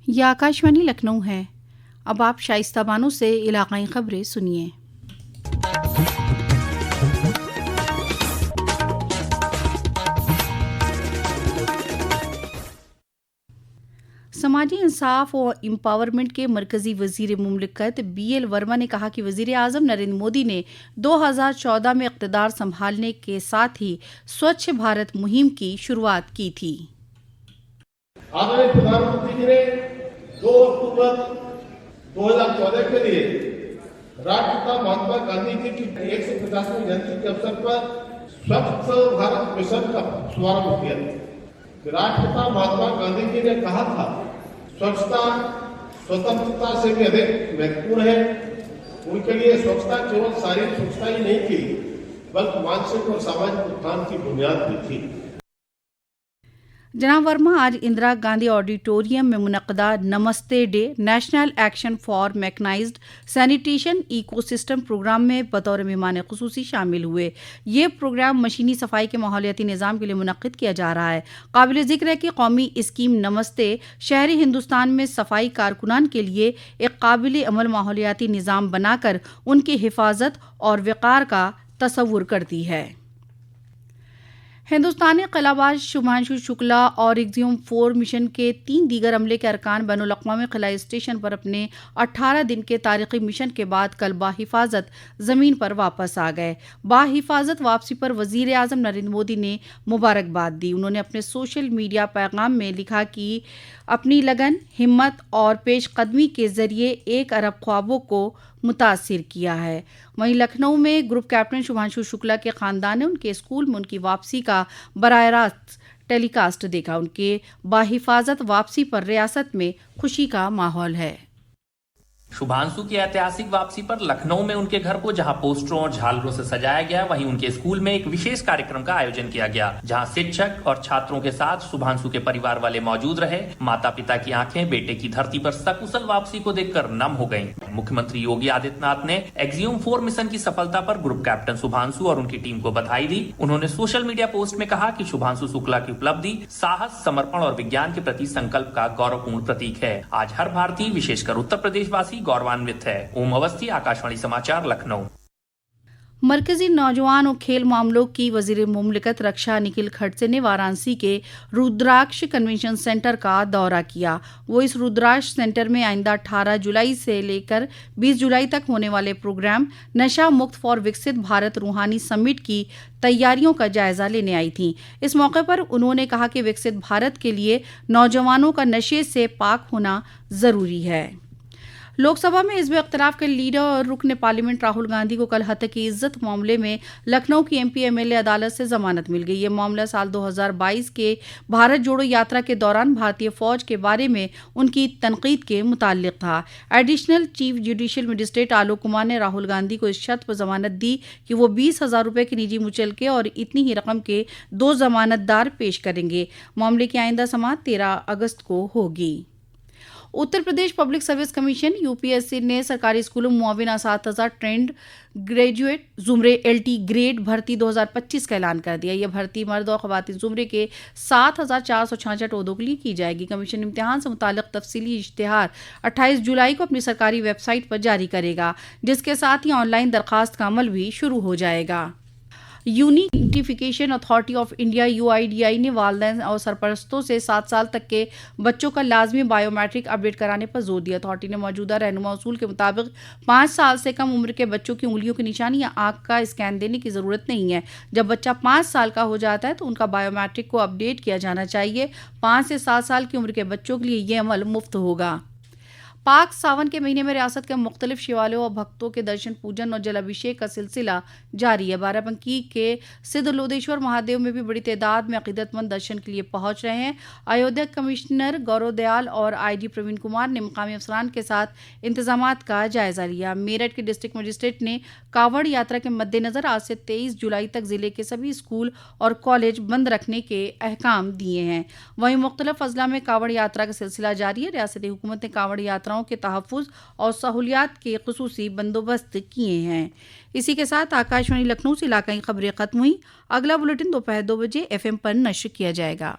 यह आकाशवाणी लखनऊ है। अब आप शाइस्ता बानो से इलाकाई खबरें सुनिए। समाजी इंसाफ और एम्पावरमेंट के मरकजी वजीर मुमलिकत BL वर्मा ने कहा कि वजीर आजम नरेंद्र मोदी ने 2014 में इक़्तिदार संभालने के साथ ही स्वच्छ भारत मुहिम की शुरुआत की थी। आदरणीय प्रधानमंत्री जी ने 2 अक्टूबर 2014 के लिए राष्ट्रपिता महात्मा गांधी जी की 150वीं जयंती के अवसर पर स्वच्छ भारत मिशन का शुभारंभ किया। राष्ट्रपिता महात्मा गांधी जी ने कहा था, स्वच्छता स्वतंत्रता से भी अधिक महत्वपूर्ण है। उनके लिए स्वच्छता केवल शारीरिक स्वच्छता ही नहीं थी, बल्कि मानसिक और सामाजिक उत्थान की बुनियाद भी थी। जनाब वर्मा आज इंदिरा गांधी ऑडिटोरियम में मुनक़दा Namaste day national action for mechanised sanitation ecosystem programme में बतौर मेहमान ख़ुसूसी शामिल हुए। ये प्रोग्राम मशीनी सफाई के माहौलियाती निज़ाम के लिए मुनक़्क़िद किया जा रहा है। काबिल ज़िक्र है कि कौमी स्कीम नमस्ते शहरी हिंदुस्तान में सफाई कारकुनान के लिए एक काबिल अमल माहौलियाती निज़ाम बनाकर उनकी हिफाजत और वक़ार का तसव्वुर करती है। हिंदुस्तानी क़लाबाज शुभांशु शुक्ला और एक्जियम 4 मिशन के 3 दीगर अमले के अरकान बैनुल-अक़वामी ख़लाई स्टेशन पर अपने 18 दिन के तारीख़ी मिशन के बाद कल बाहिफाजत ज़मीन पर वापस आ गए। बाहिफाजत वापसी पर वज़ीर आज़म नरेंद्र मोदी ने मुबारकबाद दी। उन्होंने अपने सोशल मीडिया पैगाम में लिखा कि अपनी लगन, हिम्मत और पेशकदमी के ज़रिए 1 अरब ख्वाबों को मुतासिर किया है। वहीं लखनऊ में ग्रुप कैप्टन शुभांशु शुक्ला के ख़ानदान ने उनके स्कूल में उनकी वापसी का बराह रास्त टेलीकास्ट देखा। उनके बाहिफाजत वापसी पर रियासत में खुशी का माहौल है। शुभांशु की ऐतिहासिक वापसी पर लखनऊ में उनके घर को जहां पोस्टरों और झालरों से सजाया गया, वहीं उनके स्कूल में एक विशेष कार्यक्रम का आयोजन किया गया, जहां शिक्षक और छात्रों के साथ शुभांशु के परिवार वाले मौजूद रहे। माता पिता की आंखें बेटे की धरती पर सकुशल वापसी को देखकर नम हो गईं। मुख्यमंत्री योगी आदित्यनाथ ने एक्जियम 4 मिशन की सफलता पर ग्रुप कैप्टन शुभांशु और उनकी टीम को बधाई दी। उन्होंने सोशल मीडिया पोस्ट में कहा कि शुभांशु शुक्ला की उपलब्धि साहस, समर्पण और विज्ञान के प्रति संकल्प का गौरवपूर्ण प्रतीक है। आज हर भारतीय, विशेषकर उत्तर प्रदेश वासी गौरवान्वित है। ओम अवस्थी, आकाशवाणी समाचार, लखनऊ। मरकजी नौजवान और खेल मामलों की वजीर मुमलिकत रक्षा निखिल खड़से ने वाराणसी के रुद्राक्ष कन्वेंशन सेंटर का दौरा किया। वो इस रुद्राक्ष सेंटर में आइंदा 18 जुलाई से लेकर 20 जुलाई तक होने वाले प्रोग्राम नशा मुक्त फॉर विकसित भारत रूहानी समिट की तैयारियों का जायजा लेने आई थी। इस मौके पर उन्होंने कहा कि विकसित भारत के लिए नौजवानों का नशे से पाक होना जरूरी है। लोकसभा में हिज़्ब इख्तिलाफ के लीडर और रुकन पार्लियामेंट राहुल गांधी को कल हत्या की इज्जत मामले में लखनऊ की MP MLA अदालत से जमानत मिल गई। ये मामला साल 2022 के भारत जोड़ो यात्रा के दौरान भारतीय फौज के बारे में उनकी तनकीद के मुताल्लिक था। Additional chief judicial magistrate Alok Kumar ने राहुल गांधी को इस शर्त पर जमानत दी कि वो 20,000 रुपये के निजी मुचलके और इतनी ही रकम के 2 जमानतदार पेश करेंगे। मामले की आइंदा समाअत 13 अगस्त को होगी। Uttar Pradesh public service commission UPSC ने सरकारी स्कूलों में मुआविन असातिज़ा ट्रेंड ग्रेजुएट ज़ुमरे LT ग्रेड भर्ती 2025 का ऐलान कर दिया। यह भर्ती मर्द और ख़वातीन ज़ुमरे के 7,466 ओहदों के लिए की जाएगी। कमीशन इम्तिहान से मुताल्लिक़ तफसीली इश्तिहार 28 जुलाई को अपनी सरकारी वेबसाइट पर जारी करेगा, जिसके साथ ही ऑनलाइन दरखास्त का अमल भी शुरू हो जाएगा। Unique identification authority of India UIDAI ने वालिदैन और सरपरस्तों से 7 साल तक के बच्चों का लाजमी बायोमेट्रिक अपडेट कराने पर जोर दिया। अथॉरिटी ने मौजूदा रहनुमा उसूल के मुताबिक 5 साल से कम उम्र के बच्चों की उंगलियों की निशानी या आंख का स्कैन देने की ज़रूरत नहीं है। जब बच्चा 5 साल का हो जाता है तो उनका बायोमेट्रिक को अपडेट किया जाना चाहिए। 5 से 7 साल की उम्र के बच्चों के लिए ये अमल मुफ्त होगा। पाक सावन के महीने में रियासत के मुख्तलिफ शिवालयों और भक्तों के दर्शन, पूजन और जलाभिषेक का सिलसिला जारी है। बाराबंकी के सिद्धलोदेश्वर महादेव में भी बड़ी तादाद में अकीदतमंद दर्शन के लिए पहुंच रहे हैं। अयोध्या कमिश्नर गौरव दयाल और IG प्रवीण कुमार ने मुकामी अफसरान के साथ इंतजामात का जायजा लिया। मेरठ के डिस्ट्रिक्ट मजिस्ट्रेट ने कावड़ यात्रा के मद्देनजर आज से 23 जुलाई तक जिले के सभी स्कूल और कॉलेज बंद रखने के अहकाम दिए हैं। वहीं मुख्तलिफ अजला में कावड़ यात्रा का सिलसिला जारी है। रियासती हुकूमत ने कावड़ यात्रा के तहफ़्फ़ुज़ और सहूलियात के ख़ुसूसी बंदोबस्त किए हैं। इसी के साथ आकाशवाणी लखनऊ से इलाकाई खबरें खत्म हुई। अगला बुलेटिन दोपहर 2 बजे FM पर नश्र किया जाएगा।